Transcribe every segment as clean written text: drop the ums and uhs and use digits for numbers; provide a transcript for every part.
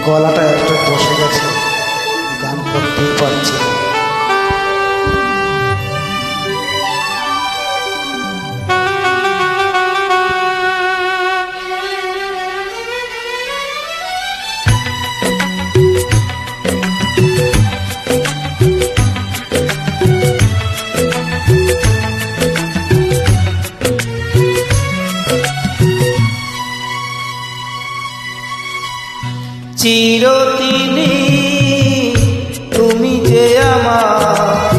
গলাটা একটু বসে গেছে, গান করতেই পারছি না। চিরদিনই তুমি যে আমার,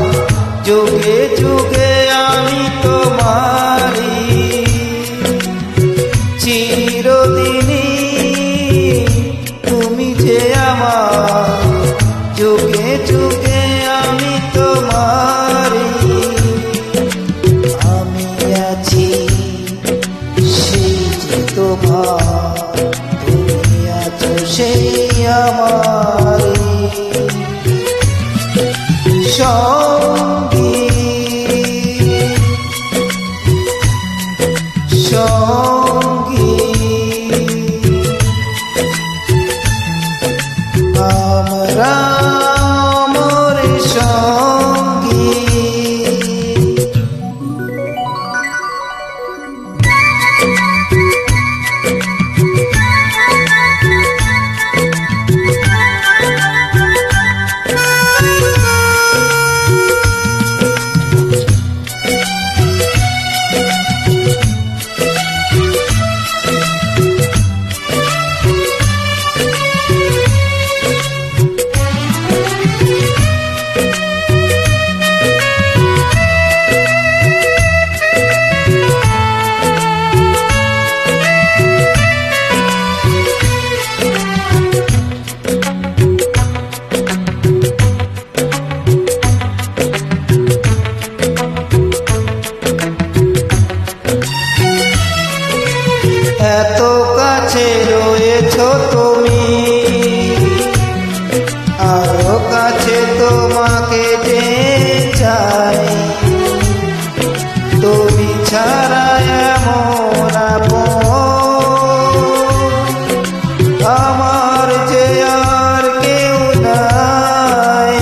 যুগে যুগে আমি তোমারি। চিরদিনই তুমি যে আমার, যুগে যুগে আমি তোমারি। আমি আছি সেই যে তোমার, তুমি আছো সেই আমারি সঙ্গী সঙ্গী। আমরা আমার সঙ্গী। এত কাছে রয়েছো তুমি, আরো কাছে তোমাকে যে চাই। তুমি ছাড়া এমন আপন আমার যে আর কেউ নাই।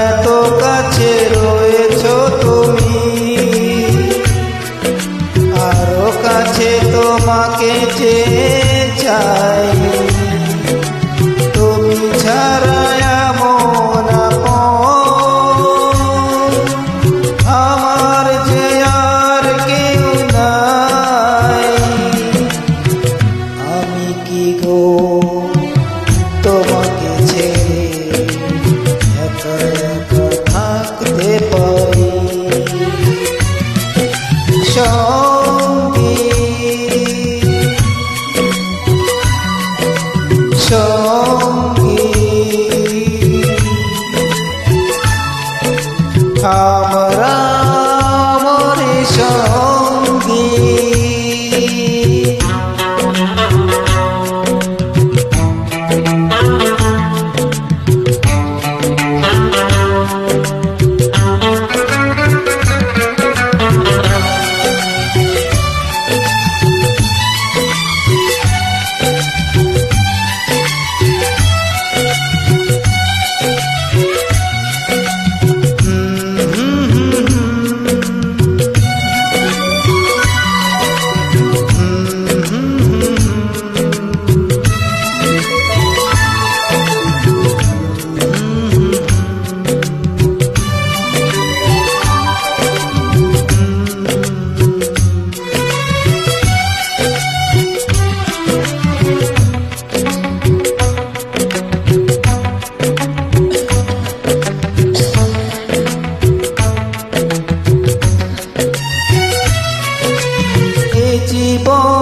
এত কাছে রয়েছো তুমি, আরো কাছে তোমাকে যে চাই। তুমি ছাড়া এমন আপন আমার যে আর কেউ নাই। আমি কি গো তোমাকে ছেড়ে একা একা থাকতে পারি সঙ্গী সঙ্গী। আমরা আমার সঙ্গী। জীবন